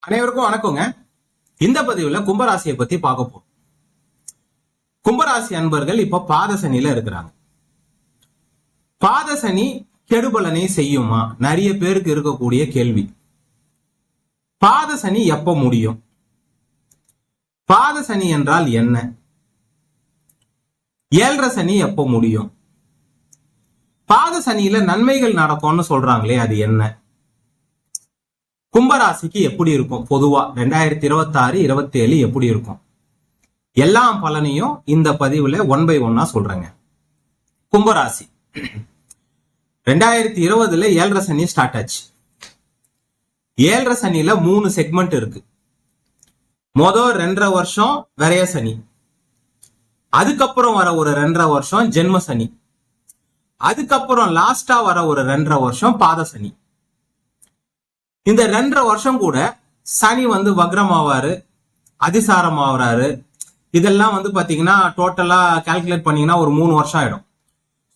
அனைவருக்கும் வணக்கங்க. இந்த பதிவுல கும்பராசியை பத்தி பார்க்க போறோம். கும்பராசி அன்பர்கள் இப்ப பாதசனியில இருக்கிறாங்க. பாதசனி கெடுபலனை செய்யுமா? நிறைய பேருக்கு இருக்கக்கூடிய கேள்வி. பாதசனி எப்ப முடியும்? பாதசனி என்றால் என்ன? ஏழரை சனி எப்ப முடியும்? பாதசனியில நன்மைகள் நடக்கும்னு சொல்றாங்களே, அது என்ன? கும்பராசிக்கு எப்படி இருக்கும்? பொதுவா 2026, 27 எப்படி இருக்கும்? எல்லா பலனையும் இந்த பதிவுல 1 by 1 சொல்றேங்க. கும்பராசி 2020 ஏழரை சனி ஸ்டார்ட் ஆச்சு. ஏழரை சனியில 3 செக்மெண்ட் இருக்கு. மொதல் 2.5 வருஷம் விரய சனி, அதுக்கப்புறம் வர ஒரு 2.5 வருஷம் ஜென்ம சனி, அதுக்கப்புறம் லாஸ்டா வர ஒரு 2.5 வருஷம் பாத சனி. இந்த 2.5 வருஷம் கூட சனி வக்ரம் ஆவாரு, அதிசாரம் ஆகுறாரு. இதெல்லாம் பாத்தீங்கன்னா டோட்டலா கால்குலேட் பண்ணீங்கன்னா ஒரு 3 வருஷம் ஆயிடும்.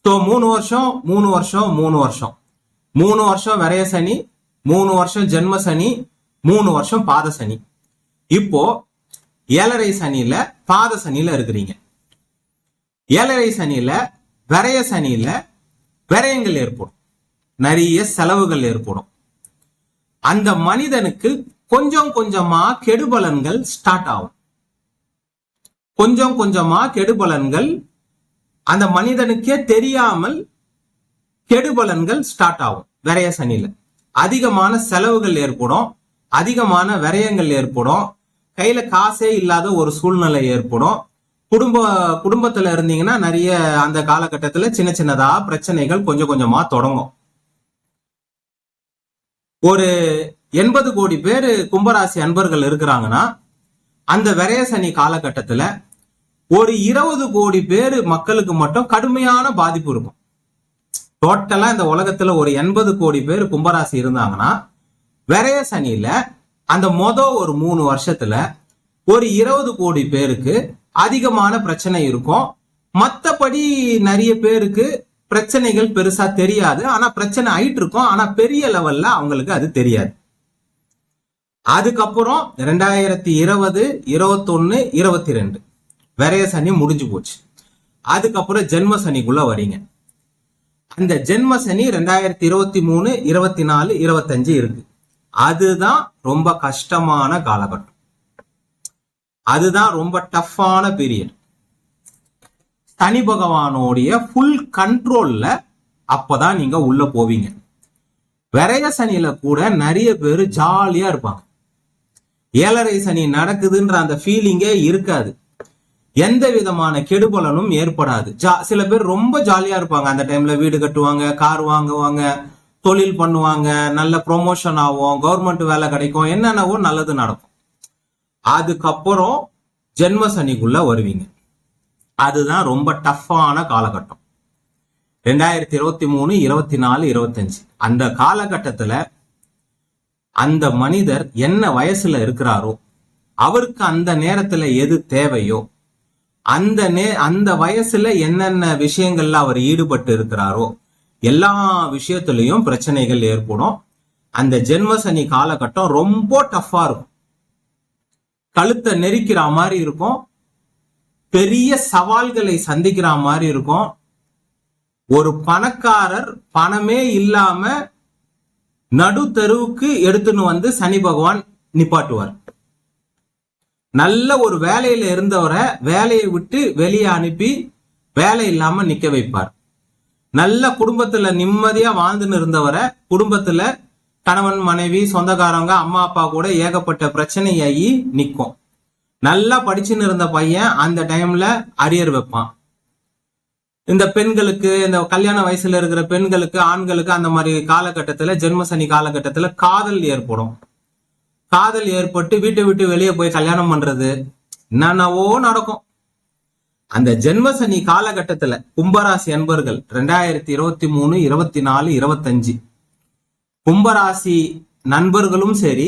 ஸோ 3 வருஷம் 3 வருஷம் 3 வருஷம் 3 வருஷம் விரய சனி, 3 வருஷம் ஜென்ம சனி, 3 வருஷம் பாத சனி. இப்போ ஏழரை சனியில பாத சனியில இருக்கிறீங்க. ஏழரை சனியில விரய சனியில விரயங்கள் ஏற்படும், நிறைய செலவுகள் ஏற்படும். அந்த மனிதனுக்கு கொஞ்சம் கொஞ்சமா கெடுபலன்கள் ஸ்டார்ட் ஆகும். கொஞ்சம் கொஞ்சமா கெடுபலன்கள் அந்த மனிதனுக்கே தெரியாமல் கெடுபலன்கள் ஸ்டார்ட் ஆகும். விரய சனியில அதிகமான செலவுகள் ஏற்படும், அதிகமான விரயங்கள் ஏற்படும், கையில காசே இல்லாத ஒரு சூழ்நிலை ஏற்படும். குடும்பத்துல இருந்தீங்கன்னா நிறைய அந்த காலகட்டத்துல சின்ன சின்னதா பிரச்சனைகள் கொஞ்சம் கொஞ்சமா தொடங்கும். ஒரு 80 கோடி பேர் கும்பராசி அன்பர்கள் இருக்கிறாங்கன்னா அந்த விரய சனி காலகட்டத்துல ஒரு 20 கோடி பேர் மக்களுக்கு மட்டும் கடுமையான பாதிப்பு இருக்கும். டோட்டலா இந்த உலகத்துல ஒரு 80 கோடி பேர் கும்பராசி இருந்தாங்கன்னா விரய சனியில அந்த ஒரு 3 வருஷத்துல ஒரு 20 கோடி பேருக்கு அதிகமான பிரச்சனை இருக்கும். மத்தபடி நிறைய பேருக்கு பிரச்சனைகள் பெருசா தெரியாது, ஆனா பிரச்சனை ஆயிட்டு இருக்கும். ஆனா பெரிய லெவல்ல அவங்களுக்கு அது தெரியாது. அதுக்கப்புறம் 2020, 21, 22 விரய சனி முடிஞ்சு போச்சு. அதுக்கப்புறம் ஜென்ம சனிக்குள்ள வரீங்க. அந்த ஜென்ம சனி 2023, 24, 25 இருக்கு. அதுதான் ரொம்ப கஷ்டமான காலகட்டம். அதுதான் ரொம்ப டஃப்பான பீரியட். சனி பகவானோடைய ஃபுல் கண்ட்ரோல்ல அப்பதான் நீங்க உள்ள போவீங்க. விரய சனியில கூட நிறைய பேர் ஜாலியா இருப்பாங்க. ஏழரை சனி நடக்குதுன்ற அந்த ஃபீலிங்கே இருக்காது. எந்த விதமான கெடுபலனும் ஏற்படாது. சில பேர் ரொம்ப ஜாலியா இருப்பாங்க. அந்த டைம்ல வீடு கட்டுவாங்க, கார் வாங்குவாங்க, தொழில் பண்ணுவாங்க, நல்ல ப்ரொமோஷன் ஆகும், கவர்மெண்ட் வேலை கிடைக்கும், என்னென்னவோ நல்லது நடக்கும். அதுக்கப்புறம் ஜென்ம சனிக்குள்ள வருவீங்க. அதுதான் ரொம்ப டஃப்பான காலகட்டம். 2023, 24, 25 அந்த காலகட்டத்துல அந்த மனிதர் என்ன வயசுல இருக்கிறாரோ, அவருக்கு அந்த நேரத்துல எது தேவையோ, அந்த வயசுல என்னென்ன விஷயங்கள்ல அவர் ஈடுபட்டு இருக்கிறாரோ எல்லா விஷயத்திலையும் பிரச்சனைகள் ஏற்படும். அந்த ஜென்மசனி காலகட்டம் ரொம்ப டஃப்பா இருக்கும். கழுத்தை நெரிக்கிற மாதிரி இருக்கும், பெரிய சவால்களை சந்திக்கிற மாதிரி இருக்கும். ஒரு பணக்காரர் பணமே இல்லாம நடு தெருவுக்கு எடுத்துன்னு சனி பகவான் நிப்பாட்டுவார். நல்ல ஒரு வேலையில இருந்தவரை வேலையை விட்டு வெளியே அனுப்பி வேலை இல்லாம நிக்க வைப்பார். நல்ல குடும்பத்துல நிம்மதியா வாழ்ந்துன்னு இருந்தவரை குடும்பத்துல கணவன் மனைவி சொந்தக்காரங்க அம்மா அப்பா கூட ஏகப்பட்ட பிரச்சனையாகி நிற்கும். நல்லா படிச்சுன்னு இருந்த பையன் அந்த டைம்ல அரியர் வைப்பான். இந்த பெண்களுக்கு, இந்த கல்யாண வயசுல இருக்கிற பெண்களுக்கு, ஆண்களுக்கு அந்த மாதிரி காலகட்டத்துல ஜென்மசனி காலகட்டத்துல காதல் ஏற்படும். காதல் ஏற்பட்டு வீட்டை விட்டு வெளியே போய் கல்யாணம் பண்றது என்னென்னவோ நடக்கும். அந்த ஜென்மசனி காலகட்டத்துல கும்பராசி அன்பர்கள் 2023, 24, 25 கும்பராசி நண்பர்களும் சரி,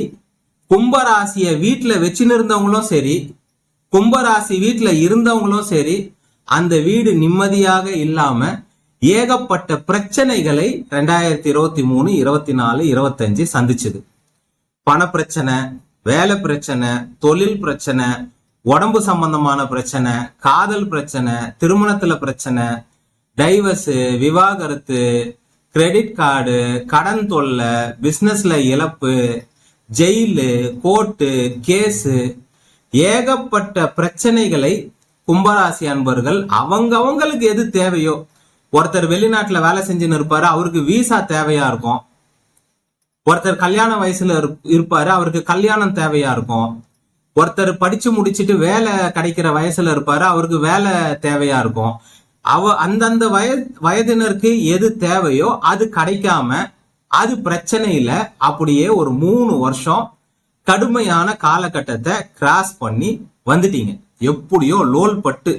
கும்பராசிய வீட்டுல வச்சுன்னு இருந்தவங்களும் சரி, கும்பராசி வீட்டுல இருந்தவங்களும் சரி, அந்த வீடு நிம்மதியாக இல்லாம ஏகப்பட்ட பிரச்சனைகளை 2023, 24, 25 சந்திச்சது. பண பிரச்சனை, வேலை பிரச்சனை, தொழில் பிரச்சனை, உடம்பு சம்பந்தமான பிரச்சனை, காதல் பிரச்சனை, திருமணத்துல பிரச்சனை, டைவர்ஸ், விவாகரத்து, கிரெடிட் கார்டு, கடன் தொல்லை, பிசினஸ்ல இழப்பு, ஜெயிலு, கோர்ட்டு, கேஸு, ஏகப்பட்ட பிரச்சனைகளை கும்பராசி அன்பர்கள் அவங்களுக்கு எது தேவையோ, ஒருத்தர் வெளிநாட்டுல வேலை செஞ்சுன்னு இருப்பாரு, அவருக்கு விசா தேவையா இருக்கும். ஒருத்தர் கல்யாண வயசுல இருப்பாரு, அவருக்கு கல்யாணம் தேவையா இருக்கும். ஒருத்தர் படிச்சு முடிச்சுட்டு வேலை கிடைக்கிற வயசுல இருப்பாரு, அவருக்கு வேலை தேவையா இருக்கும். அந்தந்த வயதினருக்கு எது தேவையோ அது கிடைக்காம அது பிரச்சனையில அப்படியே ஒரு 3 வருஷம் கடுமையான காலகட்டத்தை கிராஸ் பண்ணி வந்துட்டீங்க. எப்படியோ லோல் பட்டு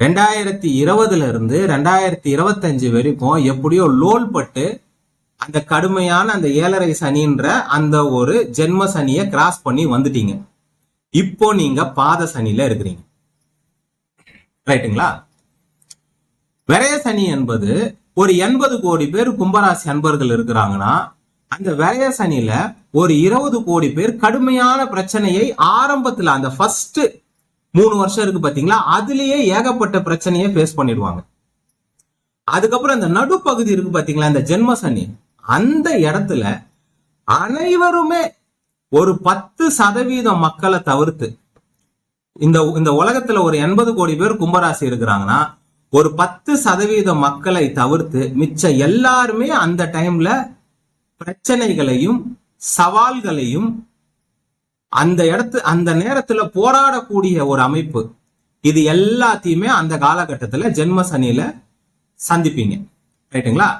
2020 இருந்து 2025 வரைக்கும் எப்படியோ லோல் பட்டு அந்த கடுமையான அந்த 7.5 சனின்ற அந்த ஒரு ஜென்ம சனியை கிராஸ் பண்ணி வந்துட்டீங்க. இப்போ நீங்க பாத சனியில இருக்கிறீங்க, ரைட்டுங்களா? விரய சனி என்பது ஒரு 80 கோடி பேர் கும்பராசி அன்பர்கள் இருக்கிறாங்கன்னா, அந்த விரய சனியில ஒரு 20 கோடி பேர் கடுமையான பிரச்சனையை ஆரம்பத்துல அந்த ஃபர்ஸ்ட் 3 வருஷம் இருக்கு பாத்தீங்களா, அதுலயே ஏகப்பட்ட பிரச்சனையை ஃபேஸ் பண்ணிடுவாங்க. அதுக்கப்புறம் இந்த நடுப்பகுதி இருக்கு பாத்தீங்களா, இந்த ஜென்ம சனி, அந்த இடத்துல அனைவருமே ஒரு 10% மக்களை தவிர்த்து, இந்த உலகத்துல ஒரு 80 கோடி பேர் கும்பராசி இருக்கிறாங்கன்னா, ஒரு 10% மக்களை தவிர்த்து மிச்ச எல்லாருமே அந்த டைம்ல பிரச்சனைகளையும் சவால்களையும் அந்த நேரத்துல போராடக்கூடிய ஒரு அமைப்பு, இது எல்லாத்தையுமே அந்த காலகட்டத்துல ஜென்ம சனியில சந்திப்பீங்க, ரைட்டுங்களா?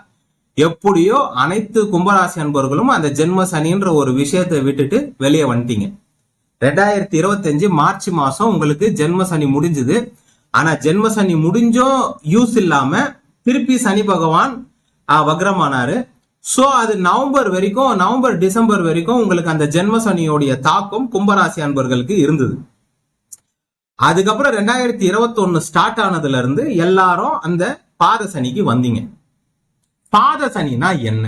எப்படியோ அனைத்து கும்பராசி அன்பர்களும் அந்த ஜென்ம சனின்ற ஒரு விஷயத்தை விட்டுட்டு வெளியே வந்துட்டீங்க. 2025 மார்ச் மாசம் உங்களுக்கு ஜென்ம சனி முடிஞ்சது. ஆனா ஜென்ம சனி முடிஞ்சும் யூஸ் இல்லாம திருப்பி சனி பகவான் வக்ரமானாரு. சோ அது நவம்பர் டிசம்பர் வரைக்கும் உங்களுக்கு அந்த ஜென்ம சனியோடைய தாக்கம் கும்பராசி அன்பர்களுக்கு இருந்தது. அதுக்கப்புறம் 2021 ஸ்டார்ட் ஆனதுல இருந்து எல்லாரும் அந்த பாத சனிக்கு வந்தீங்க. பாத சனினா என்ன?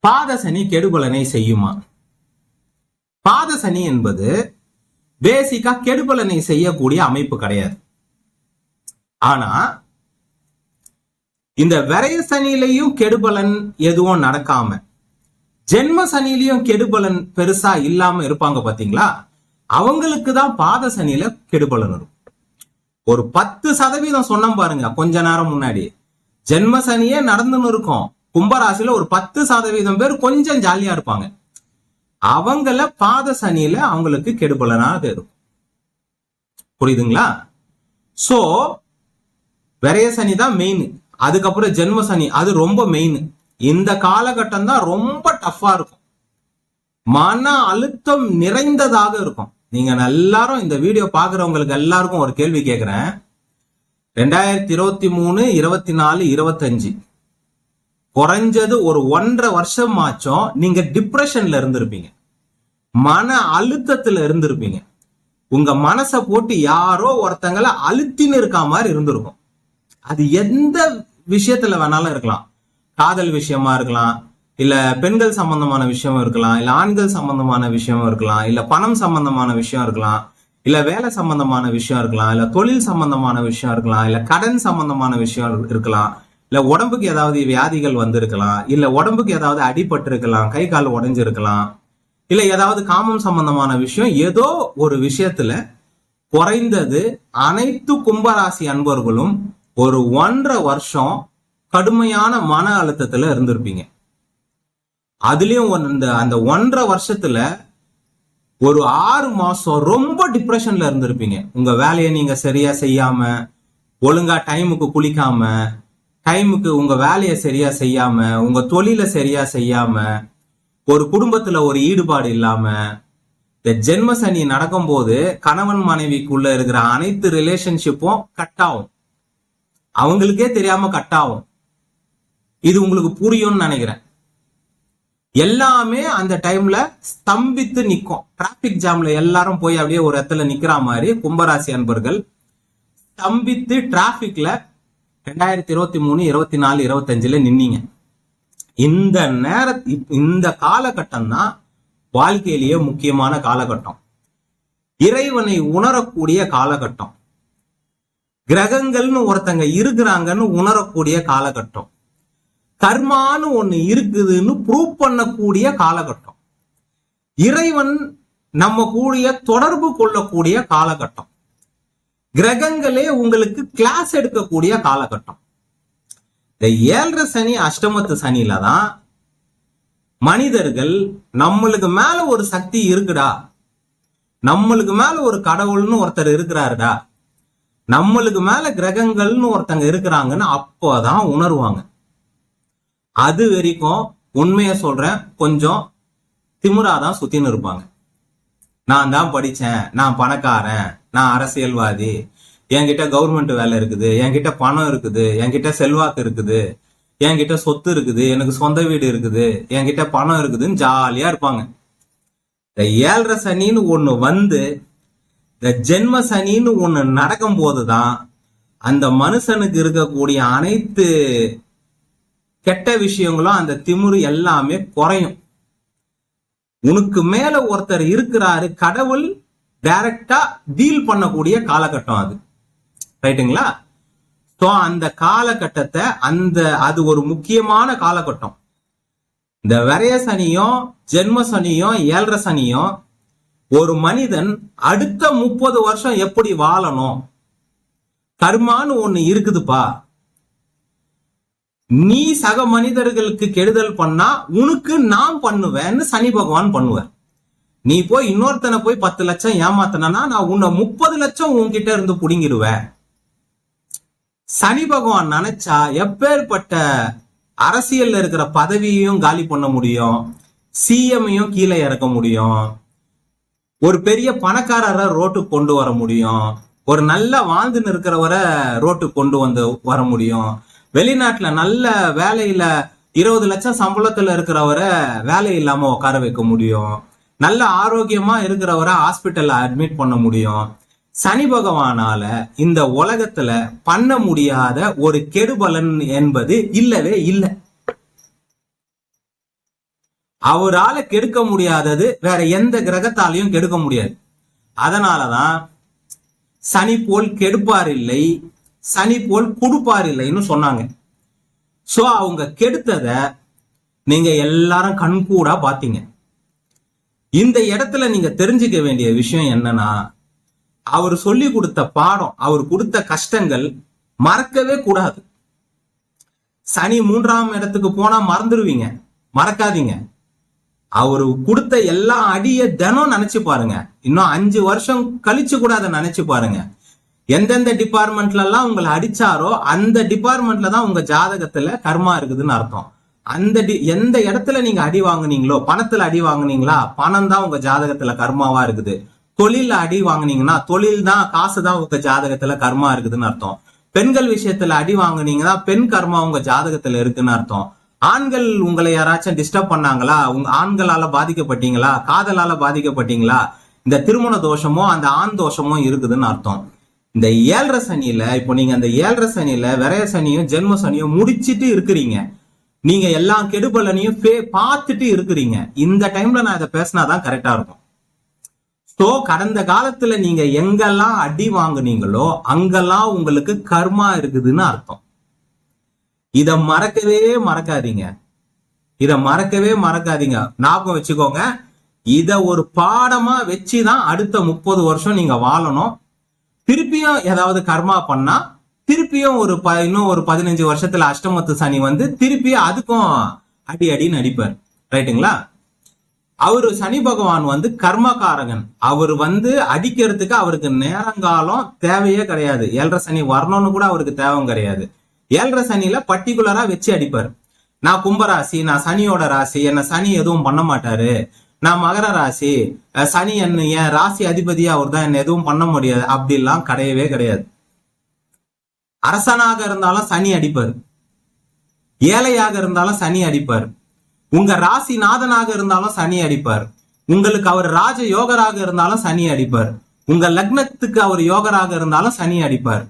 பாத சனி கெடுபலனை செய்யுமா? பாத சனி என்பது பேசிக்கா கெடுபலனை செய்யக்கூடிய அமைப்பு கிடையாது. ஆனா இந்த விரய சனியிலையும் கெடுபலன் எதுவும் நடக்காம, ஜென்ம சனியிலையும் கெடுபலன் பெருசா இல்லாம இருப்பாங்க பாத்தீங்களா, அவங்களுக்கு தான் பாத சனியில கெடுபலன் இருக்கும். ஒரு 10% சொன்னோம் பாருங்க கொஞ்ச நேரம் முன்னாடி, ஜென்ம சனியே நடந்துன்னு இருக்கும். கும்பராசியில ஒரு 10% பேர் கொஞ்சம் ஜாலியா இருப்பாங்க. அவங்கள பாத சனியில அவங்களுக்கு கெடுபலனாக இருக்கும். புரியுதுங்களா? சோ விரய சனி தான் மெயின். அதுக்கப்புறம் ஜென்ம சனி, அது ரொம்ப மெயின். இந்த காலகட்டம் தான் ரொம்ப டஃபா இருக்கும், மன அழுத்தம் நிறைந்ததாக இருக்கும். நீங்க எல்லாரும் இந்த வீடியோ பாக்குறவங்களுக்கு எல்லாருக்கும் ஒரு கேள்வி கேட்கிறேன். 2023, 24, 25 குறைஞ்சது ஒரு 1.5 வருஷம் ஆச்சும் நீங்க டிப்ரெஷன்ல இருந்திருப்பீங்க, மன அழுத்தத்துல இருந்திருப்பீங்க. உங்க மனசை போட்டு யாரோ ஒருத்தங்களை அழுத்தின்னு இருக்கா மாதிரி இருந்திருக்கும். அது எந்த விஷயத்துல வேணாலும் இருக்கலாம். காதல் விஷயமா இருக்கலாம், இல்ல பெண்கள் சம்பந்தமான விஷயம் இருக்கலாம், இல்ல ஆண்கள் சம்பந்தமான விஷயம் இருக்கலாம், இல்ல பணம் சம்பந்தமான விஷயம் இருக்கலாம், இல்ல வேலை சம்பந்தமான விஷயம் இருக்கலாம், இல்ல தொழில் சம்பந்தமான விஷயம் இருக்கலாம், இல்ல கடன் சம்பந்தமான விஷயம் இருக்கலாம், இல்ல உடம்புக்கு ஏதாவது வியாதிகள் வந்திருக்கலாம், இல்ல உடம்புக்கு ஏதாவது அடிபட்டு இருக்கலாம், கை கால் உடைஞ்சிருக்கலாம், இல்ல ஏதாவது காமம் சம்பந்தமான விஷயம். ஏதோ ஒரு விஷயத்துல குறைந்தது அனைத்து கும்பராசி அன்பர்களும் ஒரு 1.5 வருஷம் கடுமையான மன அழுத்தத்துல இருந்திருப்பீங்க. அதுலயும் அந்த 1.5 வருஷத்துல ஒரு 6 மாசம் ரொம்ப டிப்ரெஷன்ல இருந்திருப்பீங்க. உங்க வேலையை நீங்க சரியா செய்யாம, ஒழுங்கா டைமுக்கு குளிக்காம, டைமுக்கு உங்க வேலையை சரியா செய்யாம, உங்க தொழில சரியா செய்யாம, ஒரு குடும்பத்துல ஒரு ஈடுபாடு இல்லாம, இந்த ஜென்ம சனி நடக்கும் போது கணவன் மனைவிக்குள்ள இருக்கிற அனைத்து ரிலேஷன்ஷிப்பும் கட் ஆகும், அவங்களுக்கே தெரியாம கட் ஆகும். இது உங்களுக்கு புரியும்னு நினைக்கிறேன். எல்லாமே அந்த டைம்ல ஸ்தம்பித்து நிற்கும். டிராபிக் ஜாம்ல எல்லாரும் போய் அப்படியே ஒரு இடத்துல நிக்கிற மாதிரி கும்பராசி அன்பர்கள் ஸ்தம்பித்து டிராபிக்ல 2023, 24, 25 நின்னீங்க. இந்த காலகட்டம் தான் வாழ்க்கையிலேயே முக்கியமான காலகட்டம். இறைவனை உணரக்கூடிய காலகட்டம். கிரகங்கள்னு ஒருத்தங்க இருக்கிறாங்கன்னு உணரக்கூடிய காலகட்டம். கர்மான்னு ஒண்ணு இருக்குதுன்னு ப்ரூவ் பண்ணக்கூடிய காலகட்டம். இறைவன் நம்ம கூடிய தொடர்பு கொள்ளக்கூடிய காலகட்டம். கிரகங்களே உங்களுக்கு கிளாஸ் எடுக்கக்கூடிய காலகட்டம். இந்த 7.5 சனி அஷ்டமத்து சனியில தான் மனிதர்கள் நம்மளுக்கு மேல ஒரு சக்தி இருக்குடா, நம்மளுக்கு மேல ஒரு கடவுள்னு ஒருத்தர் இருக்கிறாருடா, நம்மளுக்கு மேல கிரகங்கள்னு ஒருத்தங்க இருக்கிறாங்கன்னு அப்போதான் உணர்வாங்க. அது வரைக்கும் உண்மைய சொல்றேன், கொஞ்சம் திமிராதான் சுத்தின்னு இருப்பாங்க. நான் தான் படிச்சேன், நான் பணக்காரன், நான் அரசியல்வாதி, என்கிட்ட கவர்மெண்ட் வேலை இருக்குது, என்கிட்ட பணம் இருக்குது, என்கிட்ட செல்வாக்கு இருக்குது, என்கிட்ட சொத்து இருக்குது, எனக்கு சொந்த வீடு இருக்குது, என்கிட்ட பணம் இருக்குதுன்னு ஜாலியா இருப்பாங்க. இந்த 7.5 சனின்னு ஒண்ணு வந்து இந்த ஜென்ம சனின்னு ஒண்ணு நடக்கும் போதுதான் அந்த மனுஷனுக்கு இருக்கக்கூடிய அனைத்து கெட்ட விஷயங்களும், அந்த திமிரு எல்லாமே குறையும். உனக்கு மேல ஒருத்தர் இருக்கிறாரு, கடவுள் டைரக்டா டீல் பண்ணக்கூடிய காலகட்டம் அது. ரைட்டுங்களா? சோ அந்த காலகட்டத்தை அது ஒரு முக்கியமான காலகட்டம். இந்த விரய சனியும் ஜென்ம சனியும் 7.5 சனியும் ஒரு மனிதன் அடுத்த 30 வருஷம் எப்படி வாழணும், கர்மான்னு ஒண்ணு இருக்குதுப்பா. நீ சக மனிதர்களுக்கு கெடுதல் பண்ணா உனக்கு நான் பண்ணுவேன்னு சனி பகவான் பண்ணுவார். நீ போய் இன்னொருத்தனை போய் 10 லட்சம் ஏமாத்தினா நான் உன்னை 30 லட்சம் உன்கிட்ட இருந்து புடுங்கிடுவேன். சனி பகவான் நினைச்சா எப்பேற்பட்ட அரசியல்ல இருக்கிற பதவியையும் காலி பண்ண முடியும், சிஎம்மையும் கீழே இறக்க முடியும், ஒரு பெரிய பணக்காரரை ரோட்டுக்கு கொண்டு வர முடியும், ஒரு நல்ல வாழ்ந்துன்னு இருக்கிறவரை ரோட்டுக்கு கொண்டு வர முடியும், வெளிநாட்டுல நல்ல வேலையில 20 லட்சம் சம்பளத்துல இருக்கிறவரை வேலை இல்லாம உட்கார வைக்க முடியும், நல்ல ஆரோக்கியமா இருக்கிறவரை ஹாஸ்பிட்டல்ல அட்மிட் பண்ண முடியும். சனி பகவானால இந்த உலகத்துல பண்ண முடியாத ஒரு கெடுபலன் என்பது இல்லவே இல்லை. அவரால கெடுக்க முடியாதது வேற எந்த கிரகத்தாலையும் கெடுக்க முடியாது. அதனாலதான் சனி போல் கெடுப்பார் இல்லை, சனி போல் கொடுப்பார் இல்லைன்னு சொன்னாங்க. சோ அவங்க கெடுத்தத நீங்க எல்லாரும் கண்கூடா பாத்தீங்க. இந்த இடத்துல நீங்க தெரிஞ்சுக்க வேண்டிய விஷயம் என்னன்னா, அவர் சொல்லி கொடுத்த பாடம், அவர் கொடுத்த கஷ்டங்கள் மறக்கவே கூடாது. சனி 3ஆம் இடத்துக்கு போனா மறந்துடுவீங்க, மறக்காதீங்க. அவரு கொடுத்த எல்லா அடிய தினம் நினைச்சு பாருங்க. இன்னும் 5 வருஷம் கழிச்சு கூட அதை நினைச்சு பாருங்க. எந்தெந்த டிபார்ட்மெண்ட்ல எல்லாம் உங்களை அடிச்சாரோ அந்த டிபார்ட்மெண்ட்ல தான் உங்க ஜாதகத்துல கர்மா இருக்குதுன்னு அர்த்தம். எந்த இடத்துல நீங்க அடி வாங்குனீங்களோ, பணத்துல அடி வாங்குனீங்களா, பணம் தான் உங்க ஜாதகத்துல கர்மாவா இருக்குது. தொழில அடி வாங்குனீங்கன்னா தொழில் தான், காசு தான் உங்க ஜாதகத்துல கர்மா இருக்குதுன்னு அர்த்தம். பெண்கள் விஷயத்துல அடி வாங்குனீங்கன்னா பெண் கர்மா உங்க ஜாதகத்துல இருக்குன்னு அர்த்தம். ஆண்கள் உங்களை யாராச்சும் டிஸ்டர்ப் பண்ணாங்களா, உங்க ஆண்களால பாதிக்கப்பட்டீங்களா, காதலால பாதிக்கப்பட்டீங்களா, இந்த திருமண தோஷமோ அந்த ஆண் தோஷமோ இருக்குதுன்னு அர்த்தம். இந்த 7.5 சனியில இப்போ நீங்க அந்த 7.5 சனியில விரய சனியும் ஜென்ம சனியும் முடிச்சிட்டு இருக்கிறீங்க. நீங்க எல்லா கெடுபலனையும் பார்த்துட்டு இருக்கிறீங்க. இந்த டைம்ல நான் இதை பேசினாதான் கரெக்டா இருக்கும். சோ கடந்த காலத்துல நீங்க எங்கெல்லாம் அடி வாங்குனீங்களோ அங்கெல்லாம் உங்களுக்கு கர்மா இருக்குதுன்னு அர்த்தம். இத மறக்கவே மறக்காதீங்க, இத மறக்கவே மறக்காதீங்க. ஞாபகம் வச்சுக்கோங்க. இத ஒரு பாடமா வச்சுதான் அடுத்த 30 வருஷம் நீங்க வாழணும். திருப்பியும் ஏதாவது கர்மா பண்ணா திருப்பியும் இன்னும் ஒரு 15 வருஷத்துல அஷ்டமத்து சனி வந்து திருப்பியும் அதுக்கும் அடின்னு அடிப்பார். ரைட்டுங்களா? அவரு சனி பகவான் வந்து கர்மகாரகன். அவர் வந்து அடிக்கிறதுக்கு அவருக்கு நேரங்காலம் தேவையே கிடையாது. 7.5 சனி வரணும்னு கூட அவருக்கு தேவை கிடையாது. 7.5 சனியில பர்டிகுலரா வச்சு அடிப்பார். நான் கும்பராசி, நான் சனியோட ராசி, என்ன சனி எதுவும் பண்ண மாட்டாரு, நான் மகர ராசி, சனி என் ராசி அதிபதியா அவர் தான், என்ன எதுவும் பண்ண முடியாது, அப்படிலாம் கிடையவே கிடையாது. அரசனாக இருந்தாலும் சனி அடிப்பார், ஏழையாக இருந்தாலும் சனி அடிப்பார், உங்க ராசி நாதனாக இருந்தாலும் சனி அடிப்பார், உங்களுக்கு அவர் ராஜ யோகராக இருந்தாலும் சனி அடிப்பார், உங்க லக்னத்துக்கு அவர் யோகராக இருந்தாலும் சனி அடிப்பார்,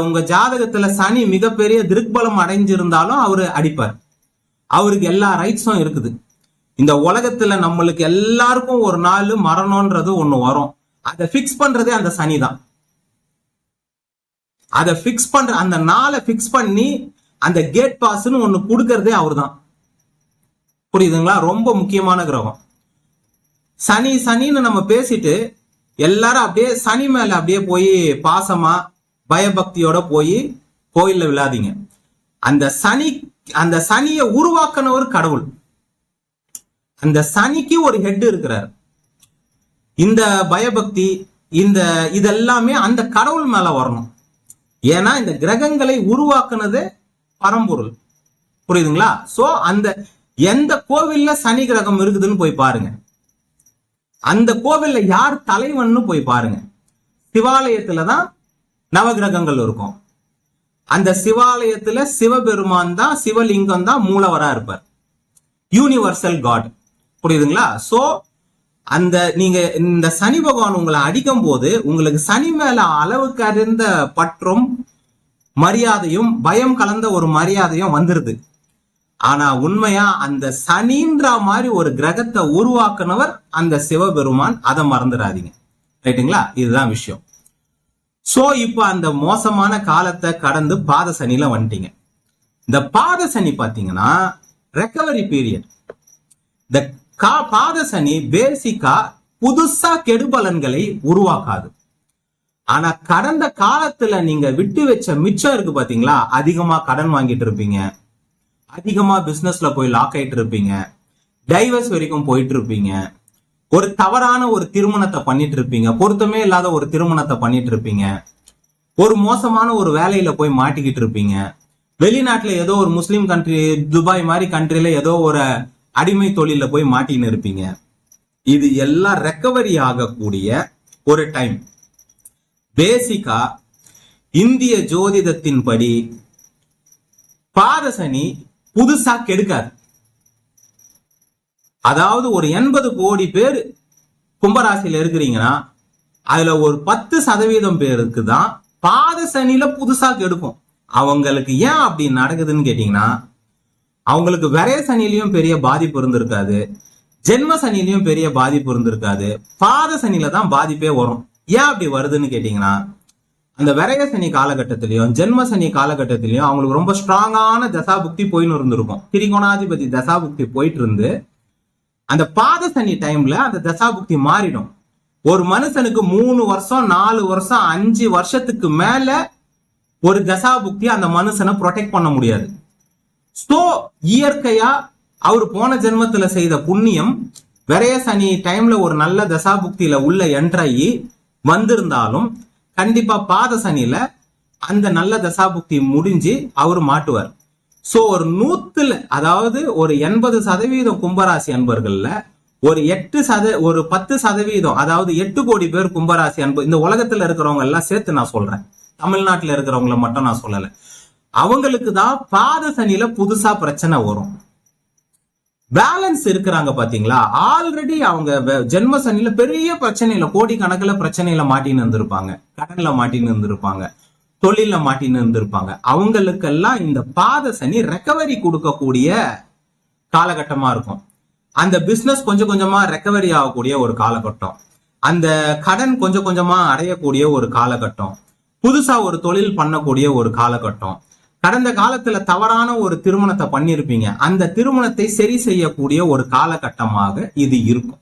உங்க ஜாதகத்துல சனி மிகப்பெரிய திருக்பலம் அடைஞ்சிருந்தாலும் அவரு அடிப்பார். அவருக்கு எல்லா ரைட்ஸும் இருக்குது. இந்த உலகத்துல நம்மளுக்கு எல்லாருக்கும் ஒரு நாள் மரணம்ன்றது ஒண்ணு வரும். அதை பிக்ஸ் பண்றதே அந்த சனி தான். அதை பிக்ஸ் பண்ற அந்த நாளை பிக்ஸ் பண்ணி அந்த கேட் பாஸ்ன்னு ஒண்ணு கொடுக்கறதே அவர் தான். புரியுதுங்களா? ரொம்ப முக்கியமான கிரகம் சனி. சனின்னு நம்ம பேசிட்டு எல்லாரும் அப்படியே சனி மேல அப்படியே போய் பாசமா பயபக்தியோட போய் கோயில்ல விழாதீங்க. அந்த சனியை உருவாக்கினவர் கடவுள். அந்த சனிக்கு ஒரு ஹெட் இருக்கிறார். இந்த பயபக்தி இதெல்லாமே அந்த கடவுள் மேல வரணும். ஏன்னா இந்த கிரகங்களை உருவாக்குனது பரம்பொருள். புரியுதுங்களா? சோ அந்த எந்த கோவில்ல சனி கிரகம் இருக்குதுன்னு போய் பாருங்க. அந்த கோவில்ல யார் தலைவன்னு போய் பாருங்க. சிவாலயத்துலதான் நவகிரகங்கள் இருக்கும். அந்த சிவாலயத்துல சிவபெருமான் தான், சிவலிங்கம் தான் மூலவரா இருப்பார். Universal God. புரியுதுங்களா? சோ நீங்க இந்த சனி பகவான் உங்களை அடிக்கும் போது உங்களுக்கு சனி மேல அளவுக்கு அறிந்த பற்றும் மரியாதையும் பயம் கலந்த ஒரு மரியாதையும் வந்துருது. ஆனா உண்மையா அந்த சனின்ற மாதிரி ஒரு கிரகத்தை உருவாக்குனவர் அந்த சிவபெருமான். அதை மறந்துடாதீங்க. ரைட்டுங்களா? இதுதான் விஷயம். சோ இப்ப அந்த மோசமான காலத்தை கடந்து பாத சனியில வந்துட்டீங்க. இந்த பாத சனி பாத்தீங்கன்னா ரெக்கவரி பீரியட். இந்த பாத சனி பேசிக்கா புதுசா கெடுபலன்களை உருவாக்காது. ஆனா கடந்த காலத்துல நீங்க விட்டு வச்ச மிச்சம் இருக்கு பாத்தீங்களா, அதிகமா கடன் வாங்கிட்டு இருப்பீங்க, அதிகமா பிசினஸ்ல போய் லாக் ஆயிட்டு இருப்பீங்க, டைவர்ஸ் வரைக்கும் போயிட்டு இருப்பீங்க, ஒரு தவறான ஒரு திருமணத்தை பண்ணிட்டு இருப்பீங்க, பொருத்தமே இல்லாத ஒரு திருமணத்தை பண்ணிட்டு இருப்பீங்க, ஒரு மோசமான ஒரு வேலையில போய் மாட்டிக்கிட்டு இருப்பீங்க, வெளிநாட்டுல ஏதோ ஒரு முஸ்லீம் கண்ட்ரி துபாய் மாதிரி கண்ட்ரில ஏதோ ஒரு அடிமை தொழில போய் மாட்டின்னு இருப்பீங்க. இது எல்லாம் ரெக்கவரி ஆகக்கூடிய ஒரு டைம். பேசிக்கா இந்திய ஜோதிடத்தின் படி பாதசனி புதுசா கெடுக்காது. அதாவது ஒரு 80 கோடி பேர் கும்பராசியில இருக்கிறீங்கன்னா அதுல ஒரு 10% பேருக்கு தான் பாத சனியில புதுசா கெடுக்கும். அவங்களுக்கு ஏன் அப்படி நடக்குதுன்னு கேட்டீங்கன்னா, அவங்களுக்கு விரைய சனிலையும் பெரிய பாதிப்பு இருந்திருக்காது, ஜென்ம சனிலையும் பெரிய பாதிப்பு இருந்திருக்காது, பாத சனியில தான் பாதிப்பே வரும். ஏன் அப்படி வருதுன்னு கேட்டீங்கன்னா, அந்த விரைய சனி காலகட்டத்திலையும் ஜென்ம சனி காலகட்டத்திலையும் அவங்களுக்கு ரொம்ப ஸ்ட்ராங்கான தசாபுக்தி போயின்னு இருந்திருக்கும். திரிகோணாதிபதி தசாபுக்தி போயிட்டு இருந்து அந்த பாத சனி டைம்ல அந்த தசாபுக்தி மாறிடும். ஒரு மனுஷனுக்கு 3 வருஷம் 4 வருஷம் 5 வருஷத்துக்கு மேல ஒரு தசாபுக்தி அந்த மனுஷனை ப்ரொடெக்ட் பண்ண முடியாது. சோ இயற்கையா அவர் போன ஜென்மத்துல செய்த புண்ணியம் விரைய சனி டைம்ல ஒரு நல்ல தசாபுக்தியில உள்ள என்ட்ராயி வந்திருந்தாலும் கண்டிப்பா பாத சனியில அந்த நல்ல தசாபுக்தி முடிஞ்சு அவர் மாட்டுவார். சோ ஒரு 100ல அதாவது ஒரு 80% கும்பராசி அன்பர்கள்ல ஒரு 10% அதாவது 8 கோடி பேர் கும்பராசி அன்பு. இந்த உலகத்துல இருக்கிறவங்க எல்லாம் சேர்த்து நான் சொல்றேன், தமிழ்நாட்டுல இருக்கிறவங்கள மட்டும் நான் சொல்லல. அவங்களுக்கு தான் பாத சனியில புதுசா பிரச்சனை வரும். பேலன்ஸ் இருக்கிறாங்க பாத்தீங்களா, ஆல்ரெடி அவங்க ஜென்ம சனியில பெரிய பிரச்சனையில கோடிக்கணக்கில் பிரச்சனையில மாட்டின்னு இருந்திருப்பாங்க, கடன்ல மாட்டின்னு இருந்திருப்பாங்க, தொழில மாட்டின்னு இருந்திருப்பாங்க. அவங்களுக்கெல்லாம் இந்த பாத சனி ரெக்கவரி கொடுக்கக்கூடிய காலகட்டமா இருக்கும். அந்த பிசினஸ் கொஞ்சம் கொஞ்சமா ரெக்கவரி ஆகக்கூடிய ஒரு காலகட்டம், அந்த கடன் கொஞ்சம் கொஞ்சமா அடையக்கூடிய ஒரு காலகட்டம், புதுசா ஒரு தொழில் பண்ணக்கூடிய ஒரு காலகட்டம். கடந்த காலத்துல தவறான ஒரு திருமணத்தை பண்ணிருப்பீங்க, அந்த திருமணத்தை சரி செய்யக்கூடிய ஒரு காலகட்டமாக இது இருக்கும்.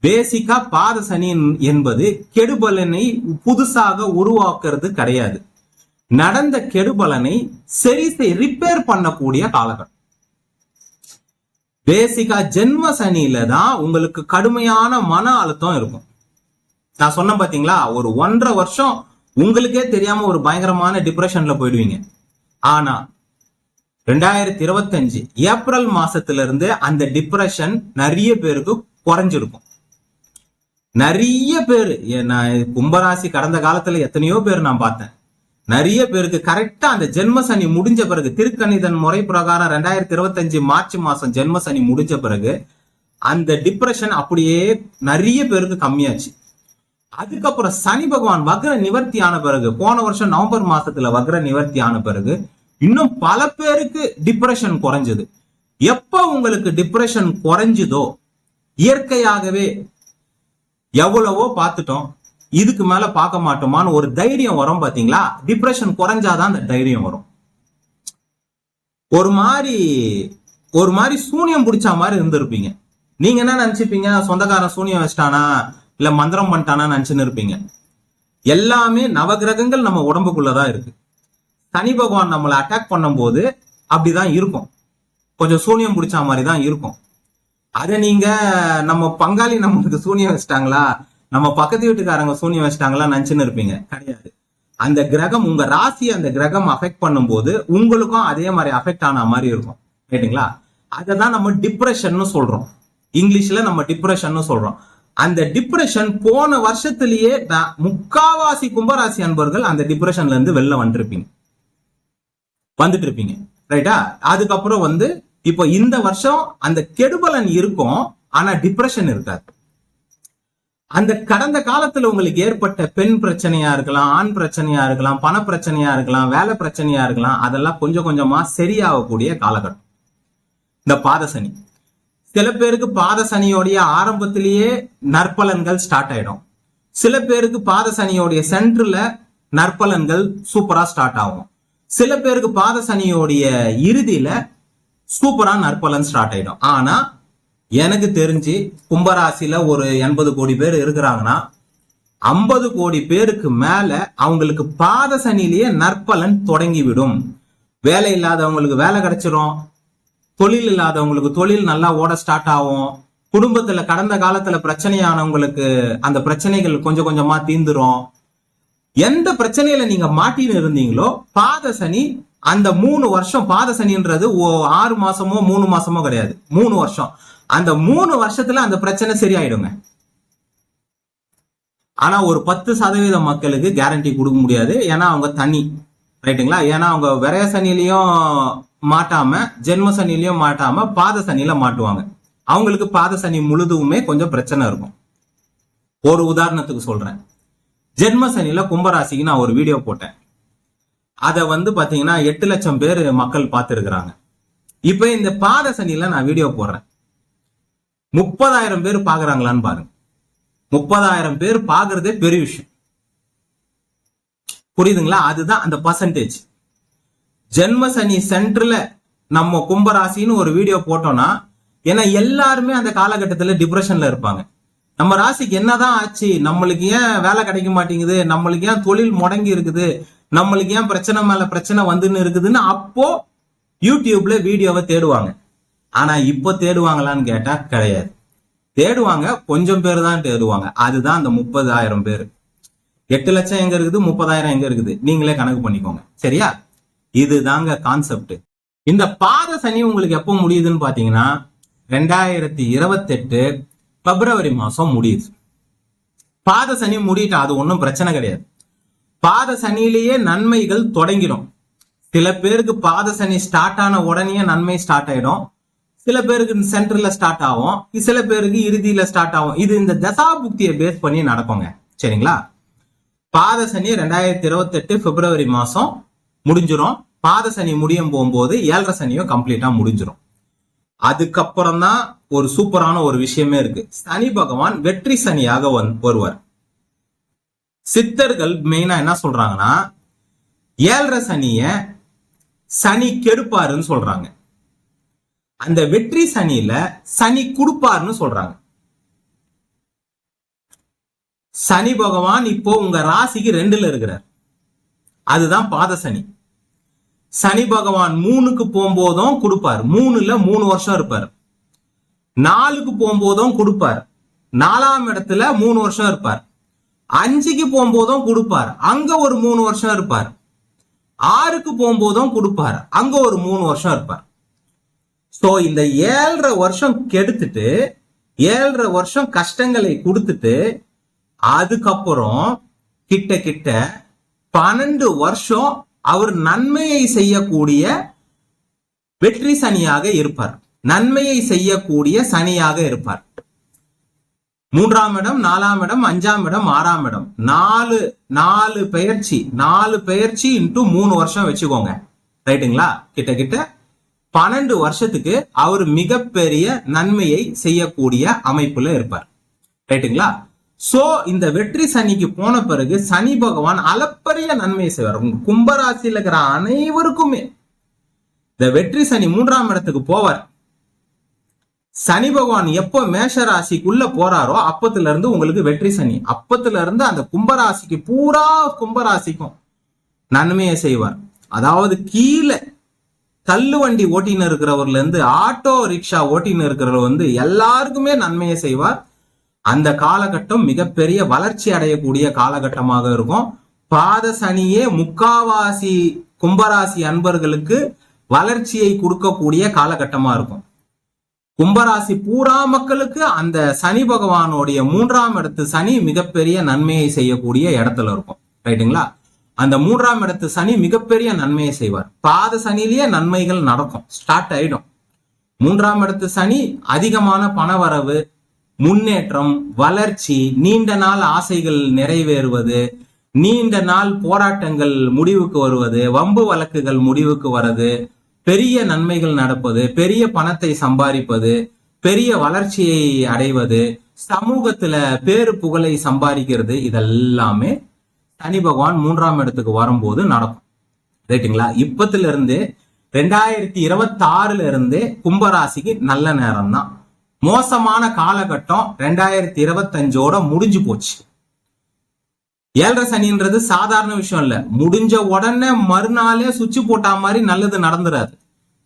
பேசிக்கா பாத சனி என்பது கெடுபலனை புதுசாக உருவாக்குறது கிடையாது. நடந்த கெடுபலனை சரி ரிப்பேர் பண்ணக்கூடிய காலகட்டம். பேசிக்கா ஜென்ம சனியில தான் உங்களுக்கு கடுமையான மன அழுத்தம் இருக்கும். நான் சொன்ன பாத்தீங்களா, ஒரு 1.5 வருஷம் உங்களுக்கே தெரியாம ஒரு பயங்கரமான டிப்ரெஷன்ல போயிடுவீங்க. ஆனா 2025 ஏப்ரல் மாசத்துல இருந்து அந்த டிப்ரெஷன் நிறைய பேருக்கு குறைஞ்சிருக்கும். நிறைய பேர், கும்பராசி கடந்த காலத்துல எத்தனையோ பேர் நான் பார்த்தேன், நிறைய பேருக்கு கரெக்டா அந்த ஜென்ம சனி முடிஞ்ச பிறகு, திருக்கணிதன் முறை பிரகாரம் 2025 மார்ச் மாசம் ஜென்ம சனி முடிஞ்ச பிறகு அந்த டிப்ரெஷன் அப்படியே நிறைய பேருக்கு கம்மியாச்சு. அதுக்கப்புறம் சனி பகவான் வக்ர நிவர்த்தி ஆன பிறகு, போன வருஷம் நவம்பர் மாசத்துல வக்ர நிவர்த்தி ஆன பிறகு இன்னும் பல பேருக்கு டிப்ரெஷன் குறைஞ்சது. எப்ப உங்களுக்கு டிப்ரெஷன் குறைஞ்சுதோ, இயற்கையாகவே எவ்வளவோ பார்த்துட்டோம், இதுக்கு மேல பார்க்க மாட்டோமான்னு ஒரு தைரியம் வரும் பாத்தீங்களா? டிப்ரெஷன் குறைஞ்சாதான் அந்த தைரியம் வரும். ஒரு மாதிரி சூனியம் பிடிச்ச மாதிரி இருந்திருப்பீங்க. நீங்க என்ன நினைச்சுப்பீங்க? சொந்தக்காரன் சூனியம் வச்சிட்டானா இல்ல மந்திரம் பண்ணிட்டானா நினைச்சுன்னு இருப்பீங்க. எல்லாமே நவகிரகங்கள் நம்ம உடம்புக்குள்ளதான் இருக்கு. சனி பகவான் நம்மளை அட்டாக் பண்ணும் போது அப்படிதான் இருக்கும், கொஞ்சம் சூனியம் பிடிச்ச மாதிரி தான் இருக்கும். அதை நீங்க நம்ம பங்காளி நம்மளுக்கு சூனியம் வச்சிட்டாங்களா, நம்ம பக்கத்து வீட்டுக்காரங்க சூனியம் வச்சிட்டாங்களா நினைச்சுன்னு இருப்பீங்க. கிடையாது. அந்த கிரகம், உங்க ராசி அந்த கிரகம் அஃபெக்ட் பண்ணும் போது உங்களுக்கும் அதே மாதிரி அஃபெக்ட் ஆன மாதிரி இருக்கும். ரைட்டுங்களா? அததான் நம்ம டிப்ரெஷன் சொல்றோம். இங்கிலீஷ்ல நம்ம டிப்ரெஷன் சொல்றோம். அந்த டிப்ரெஷன் போன வருஷத்திலேயே முக்காவாசி கும்பராசி அன்பர்கள் அந்த டிப்ரெஷன்ல இருந்து வெளில வந்துட்டு இருப்பீங்க. ரைட்டா? அதுக்கப்புறம் இப்போ இந்த வருஷம் அந்த கெடுபலன் இருக்கும், ஆனா டிப்ரெஷன் இருக்காது. அந்த கடந்த காலத்துல உங்களுக்கு ஏற்பட்ட பெண் பிரச்சனையா இருக்கலாம், ஆண் பிரச்சனையா இருக்கலாம், பண பிரச்சனையா இருக்கலாம், வேலை பிரச்சனையா இருக்கலாம், அதெல்லாம் கொஞ்சம் கொஞ்சமா சரியாகக்கூடிய காலகட்டம் இந்த பாதசனி. சில பேருக்கு பாதசனியோடைய ஆரம்பத்திலேயே நற்பலன்கள் ஸ்டார்ட் ஆயிடும். சில பேருக்கு பாதசனியோடைய சென்டர்ல நற்பலன்கள் சூப்பரா ஸ்டார்ட் ஆகும். சில பேருக்கு பாதசனியோடைய இறுதியில சூப்பரா நற்பலன் ஸ்டார்ட் ஆயிடும். ஆனா எனக்கு தெரிஞ்சு கும்பராசியில ஒரு 80 கோடி பேர் இருக்கிறாங்கன்னா 50 கோடி பேருக்கு மேல அவங்களுக்கு பாதசனிலேயே நற்பலன் தொடங்கிவிடும். வேலை இல்லாதவங்களுக்கு வேலை கிடைச்சிரும், தொழில் இல்லாதவங்களுக்கு தொழில் நல்லா ஓட ஸ்டார்ட் ஆகும், குடும்பத்துல கடந்த காலத்துல பிரச்சனையானவங்களுக்கு அந்த பிரச்சனைகள் கொஞ்சம் கொஞ்சமா தீந்துரும். எந்த பிரச்சனையில நீங்க மாட்டின்னு இருந்தீங்களோ பாதசனி அந்த 3 வருஷம், பாதசனின்றது 6 மாசமோ 3 மாசமோ கிடையாது, 3 வருஷம். அந்த 3 வருஷத்துல அந்த பிரச்சனை சரியாயிடுங்க. ஆனா ஒரு 10% மக்களுக்கு கேரண்டி கொடுக்க முடியாது, ஏன்னா அவங்க தனி. ரைட்டுங்களா? ஏன்னா அவங்க விரைய சனிலையும் மாட்டாம ஜென்ம சனிலையும் மாட்டாம பாத சனியில மாட்டுவாங்க. அவங்களுக்கு பாத சனி முழுதுமே கொஞ்சம் பிரச்சனை இருக்கும். ஒரு உதாரணத்துக்கு சொல்றேன். ஜென்ம சனியில கும்பராசிக்கு நான் ஒரு வீடியோ போட்டேன். அதை பாத்தீங்கன்னா 8 லட்சம் பேர் மக்கள் பார்த்திருக்கிறாங்க. இப்ப இந்த பாத சனியில நான் வீடியோ போடுறேன், 30,000 பேர் பாக்குறாங்களான்னு பாருங்க. 30,000 பேர் பாக்குறதே பெரிய விஷயம். புரியுதுங்களா? அதுதான் அந்த பர்சன்டேஜ். ஜென்ம சனி சென்டர்ல நம்ம கும்பராசின்னு ஒரு வீடியோ போட்டோம்னா, ஏன்னா எல்லாருமே அந்த காலகட்டத்துல டிப்ரெஷன்ல இருப்பாங்க. நம்ம ராசிக்கு என்னதான் ஆச்சு, நம்மளுக்கு ஏன் வேலை கிடைக்க மாட்டேங்குது, நம்மளுக்கு ஏன் தொழில் முடங்கி இருக்குது, நம்மளுக்கு ஏன் பிரச்சனை மேல பிரச்சனை வந்துன்னு இருக்குதுன்னு அப்போ யூடியூப்ல வீடியோவை தேடுவாங்க. ஆனா இப்போ தேடுவாங்களான்னு கேட்டா கிடையாது. தேடுவாங்க, கொஞ்சம் பேர் தான் தேடுவாங்க. அதுதான் அந்த 30,000 பேர். 8 லட்சம் எங்க இருக்குது, 30,000 எங்க இருக்குது, நீங்களே கணக்கு பண்ணிக்கோங்க. சரியா? இதுதாங்க கான்செப்ட். இந்த பாத சனி உங்களுக்கு எப்போ முடியுதுன்னு பாத்தீங்கன்னா 2028 பிப்ரவரி மாசம் முடியுது. பாத சனி முடியிட்டா அது ஒன்றும் பிரச்சனை கிடையாது. பாத சனியிலேயே நன்மைகள் தொடங்கிடும். சில பேருக்கு பாத சனி ஸ்டார்ட் ஆன உடனே நன்மை ஸ்டார்ட் ஆயிடும், சில பேருக்கு சென்டர்ல ஸ்டார்ட் ஆகும், சில பேருக்கு இறுதியில ஸ்டார்ட் ஆகும். இது இந்த தசாபுக்தியை பேஸ் பண்ணி நடக்குங்க. சரிங்களா? பாத சனி 2028 பிப்ரவரி மாசம் முடிஞ்சிடும். பாத சனி முடியும் போகும்போது 7.5 சனியும் கம்ப்ளீட்டா முடிஞ்சிடும். அதுக்கப்புறம் தான் ஒரு சூப்பரான ஒரு விஷயமே இருக்கு. சனி பகவான் வெற்றி சனியாக வருவார். சித்தர்கள் மெயினா என்ன சொல்றாங்கன்னா 7.5 சனிய சனி கெடுப்பாருன்னு சொல்றாங்க. அந்த வெற்றி சனியில சனி கொடுப்பாருன்னு சொல்றாங்க. சனி பகவான் இப்போ உங்க ராசிக்கு 2ல இருக்கிறார். அதுதான் பாத சனி. சனி பகவான் 3க்கு போகும்போதும் கொடுப்பார், 3ல 3 வருஷம் இருப்பார். 4க்கு போகும்போதும் கொடுப்பார், 4ஆம் இடத்துல 3 வருஷம் இருப்பார். 5க்கு போகும்போதும் கொடுப்பார், அங்க ஒரு 3 வருஷம் இருப்பார். 6க்கு போகும்போதும் கொடுப்பார், அங்க ஒரு 3 வருஷம் இருப்பார். சோ இந்த 7.5 வருஷம் கெடுத்துட்டு 7.5 வருஷம் கஷ்டங்களை கொடுத்துட்டு அதுக்கப்புறம் கிட்ட 12 வருஷம் அவர் நன்மையை செய்யக்கூடிய வெற்றி சனியாக இருப்பார், நன்மையை செய்யக்கூடிய சனியாக இருப்பார். 3ஆம் இடம், 4ஆம் இடம், 5ஆம் இடம், 6ஆம் இடம், 4 பெயர்ச்சி, 4 பெயர்ச்சி இன்டு 3 வருஷம் வச்சுக்கோங்க. ரைட்டுங்களா? கிட்ட 12 வருஷத்துக்கு அவர் மிகப்பெரிய நன்மையை செய்யக்கூடிய அமைப்புல இருப்பார். ரைட்டுங்களா? சோ இந்த வெற்றி சனிக்கு போன பிறகு சனி பகவான் அளப்பரிய நன்மையை செய்வார். கும்பராசியில இருக்கிற அனைவருக்குமே இந்த வெற்றி சனி 3ஆம் இடத்துக்கு போவார். சனி பகவான் எப்போ மேஷ ராசிக்குள்ள போறாரோ அப்பத்துல இருந்து உங்களுக்கு வெற்றி சனி, அப்பத்துல இருந்து அந்த கும்பராசிக்கு பூரா கும்பராசிக்கும் நன்மையை செய்வார். அதாவது கீழே தள்ளு வண்டி ஓட்டின்னு இருக்கிறவர்ல இருந்து ஆட்டோ ரிக்ஷா ஓட்டின்னு இருக்கிறவர் வந்து எல்லாருக்குமே நன்மையை செய்வார். அந்த காலகட்டம் மிகப்பெரிய வளர்ச்சி அடையக்கூடிய காலகட்டமாக இருக்கும். பாத சனியே முக்காவாசி கும்பராசி அன்பர்களுக்கு வளர்ச்சியை கொடுக்கக்கூடிய காலகட்டமா இருக்கும். கும்பராசி பூரா மக்களுக்கு அந்த சனி பகவானுடைய 3ஆம் இடத்து சனி மிகப்பெரிய நன்மையை செய்யக்கூடிய இடத்துல இருக்கும். ரைட்டுங்களா? அந்த 3ஆம் இடத்து சனி மிகப்பெரிய நன்மையை செய்வார். பாத சனிலேயே நன்மைகள் நடக்கும், ஸ்டார்ட் ஆயிடும். 3ஆம் இடத்து சனி அதிகமான பணவரவு, முன்னேற்றம், வளர்ச்சி, நீண்ட நாள் ஆசைகள் நிறைவேறுவது, நீண்ட நாள் போராட்டங்கள் முடிவுக்கு வருவது, வம்பு வழக்குகள் முடிவுக்கு வருது, பெரிய நன்மைகள் நடப்பது, பெரிய பணத்தை சம்பாதிப்பது, பெரிய வளர்ச்சியை அடைவது, சமூகத்துல பேரு புகழை சம்பாதிக்கிறது, இதெல்லாமே சனி பகவான் 3ஆம் இடத்துக்கு வரும்போது நடக்கும். ரைட்டுங்களா? இப்பத்துல இருந்து 2026 இருந்தே கும்பராசிக்கு நல்ல நேரம் தான். மோசமான காலகட்டம் 2025ஓட முடிஞ்சு போச்சு. 7.5 சனின்றது சாதாரண விஷயம் இல்ல. முடிஞ்ச உடனே மறுநாளே சுவிட்ச் போட்டா மாதிரி நல்லது நடந்துராது,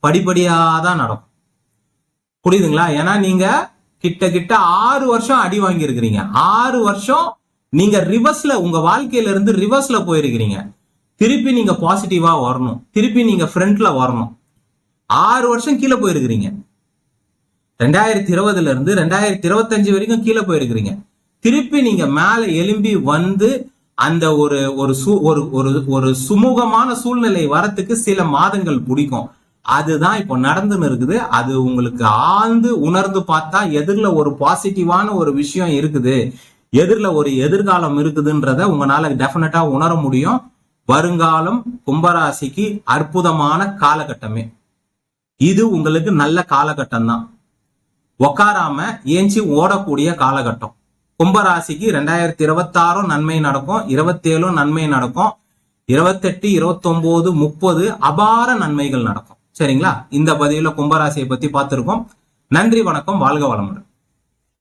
படிப்படியா தான் நடக்கும். புரியுதுங்களா? ஏன்னா நீங்க கிட்ட 6 வருஷம் அடி வாங்கி இருக்கிறீங்க. 6 வருஷம் நீங்க ரிவர்ஸ்ல, உங்க வாழ்க்கையில இருந்து ரிவர்ஸ்ல போயிருக்கிறீங்க. திருப்பி நீங்க பாசிட்டிவா வரணும், திருப்பி நீங்க ஃப்ரண்ட்ல வரணும். 6 வருஷம் கீழே போயிருக்கிறீங்க. 2020 இருந்து 2025 வரைக்கும் கீழே போயிருக்கிறீங்க. திருப்பி நீங்க மேல எலும்பி வந்து அந்த ஒரு சுமூகமான சூழ்நிலை வரத்துக்கு சில மாதங்கள் பிடிக்கும். அதுதான் இப்போ நடந்துன்னு இருக்குது. அது உங்களுக்கு ஆழ்ந்து உணர்ந்து பார்த்தா எதிரில ஒரு பாசிட்டிவான ஒரு விஷயம் இருக்குது, எதிரில ஒரு எதிர்காலம் இருக்குதுன்றத உங்களால டெஃபினட்டா உணர முடியும். வருங்காலம் கும்பராசிக்கு அற்புதமான காலகட்டமே. இது உங்களுக்கு நல்ல காலகட்டம் தான். உக்காராம ஏஞ்சி ஓடக்கூடிய காலகட்டம். கும்பராசிக்கு 2026 நன்மை நடக்கும், 27 நன்மை நடக்கும், 28, 29, 30 அபார நன்மைகள் நடக்கும். சரிங்களா? இந்த பதிவுல கும்பராசியை பத்தி பார்த்திருக்கோம். நன்றி, வணக்கம், வாழ்க வளமுடன்.